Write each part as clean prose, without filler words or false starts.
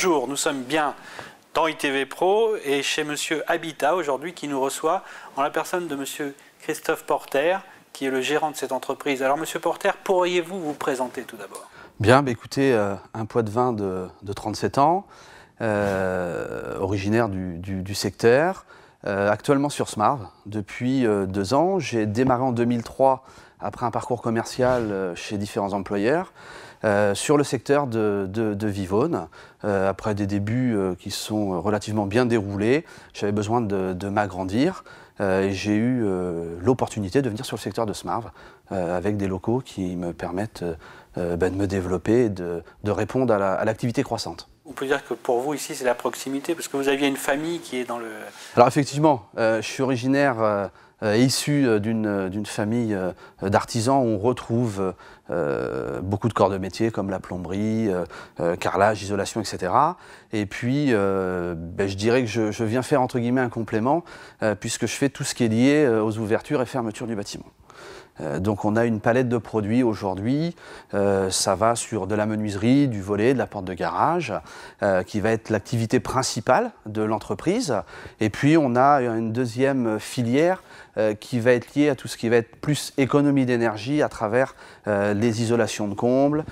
Bonjour, nous sommes bien dans ITV Pro et chez Monsieur Habitat aujourd'hui qui nous reçoit en la personne de Monsieur Christophe Porter qui est le gérant de cette entreprise. Alors Monsieur Porter, pourriez-vous vous présenter tout d'abord? Bien, écoutez, un poids-de-vin de 37 ans, originaire du secteur, actuellement sur Smarv depuis 2 ans. J'ai démarré en 2003 après un parcours commercial chez différents employeurs sur le secteur de Vivonne. Après des débuts qui sont relativement bien déroulés, j'avais besoin de m'agrandir. Et j'ai eu l'opportunité de venir sur le secteur de Smarv avec des locaux qui me permettent de me développer et de répondre à l'activité croissante. On peut dire que pour vous ici c'est la proximité parce que vous aviez une famille qui est dans le... Alors effectivement, je suis originaire issu d'une famille d'artisans où on retrouve beaucoup de corps de métier comme la plomberie, carrelage, isolation, etc. Et puis je dirais que je viens faire entre guillemets un complément puisque je fais tout ce qui est lié aux ouvertures et fermetures du bâtiment. Donc on a une palette de produits aujourd'hui, ça va sur de la menuiserie, du volet, de la porte de garage, qui va être l'activité principale de l'entreprise. Et puis on a une deuxième filière qui va être liée à tout ce qui va être plus économie d'énergie à travers les isolations de combles,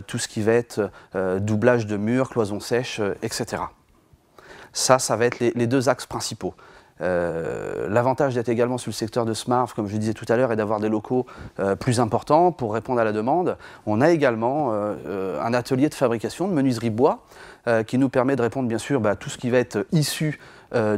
tout ce qui va être doublage de murs, cloisons sèches, etc. Ça va être les 2 axes principaux. L'avantage d'être également sur le secteur de Smarv, comme je disais tout à l'heure, est d'avoir des locaux plus importants pour répondre à la demande. On a également un atelier de fabrication de menuiserie bois qui nous permet de répondre bien sûr à tout ce qui va être issu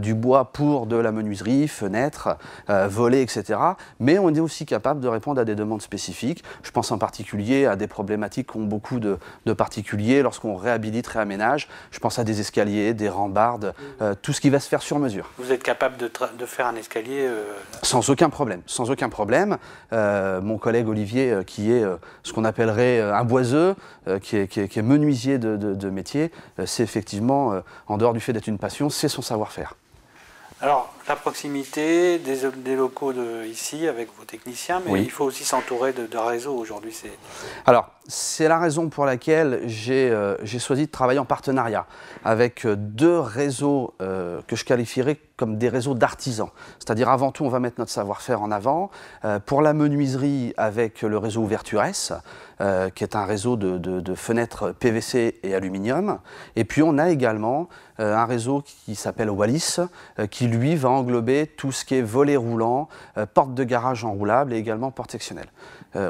du bois pour de la menuiserie, fenêtres, volets, etc. Mais on est aussi capable de répondre à des demandes spécifiques. Je pense en particulier à des problématiques qu'ont beaucoup de particuliers lorsqu'on réhabilite, réaménage. Je pense à des escaliers, des rambardes, tout ce qui va se faire sur mesure. Vous êtes capable de faire un escalier Sans aucun problème, sans aucun problème. Mon collègue Olivier, qui est ce qu'on appellerait un boiseux, qui est menuisier de métier, c'est effectivement, en dehors du fait d'être une passion, c'est son savoir-faire. Alors, la proximité des locaux ici avec vos techniciens, mais oui, il faut aussi s'entourer de réseaux aujourd'hui. Alors, c'est la raison pour laquelle j'ai choisi de travailler en partenariat avec 2 réseaux que je qualifierais comme des réseaux d'artisans. C'est-à-dire, avant tout, on va mettre notre savoir-faire en avant. Pour la menuiserie, avec le réseau Ouverture S, qui est un réseau de fenêtres PVC et aluminium. Et puis, on a également un réseau qui s'appelle Wallis, qui lui va englober tout ce qui est volet roulant, porte de garage enroulable et également porte sectionnelle.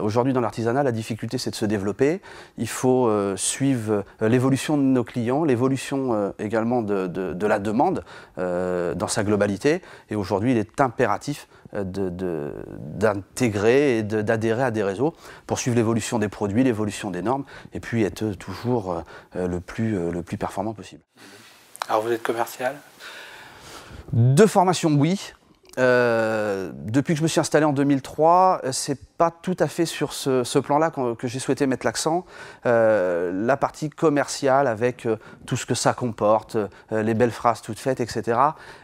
Aujourd'hui, dans l'artisanat, la difficulté, c'est de se développer. Il faut suivre l'évolution de nos clients, l'évolution également de la demande dans sa globalité. Et aujourd'hui, il est impératif d'intégrer et d'adhérer à des réseaux pour suivre l'évolution des produits, l'évolution des normes, et puis être toujours le plus performant possible. Alors, vous êtes commercial? De formation, oui. Depuis que je me suis installé en 2003, c'est pas tout à fait sur ce plan-là que j'ai souhaité mettre l'accent. La partie commerciale avec tout ce que ça comporte, les belles phrases toutes faites, etc.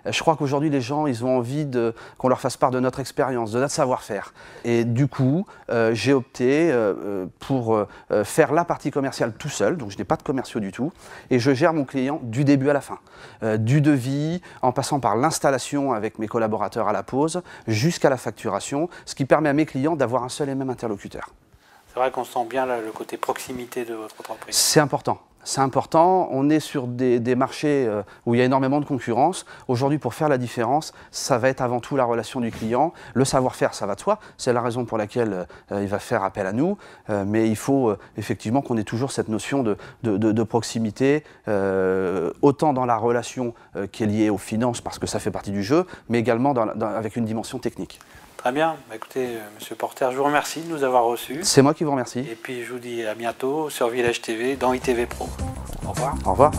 Je crois qu'aujourd'hui les gens, ils ont envie qu'on leur fasse part de notre expérience, de notre savoir-faire. Et du coup, j'ai opté pour faire la partie commerciale tout seul, donc je n'ai pas de commerciaux du tout, et je gère mon client du début à la fin. Du devis, en passant par l'installation avec mes collaborateurs à la pause, jusqu'à la facturation, ce qui permet à mes clients d'avoir un seul et même interlocuteur. C'est vrai qu'on sent bien là, le côté proximité de votre entreprise. C'est important. C'est important. On est sur des marchés où il y a énormément de concurrence. Aujourd'hui, pour faire la différence, ça va être avant tout la relation du client. Le savoir-faire, ça va de soi. C'est la raison pour laquelle il va faire appel à nous. Mais il faut effectivement qu'on ait toujours cette notion de proximité, autant dans la relation qui est liée aux finances, parce que ça fait partie du jeu, mais également avec une dimension technique. Très bien. Écoutez, Monsieur Porter, je vous remercie de nous avoir reçus. C'est moi qui vous remercie. Et puis je vous dis à bientôt sur Village TV dans ITV Pro. Au revoir. Au revoir.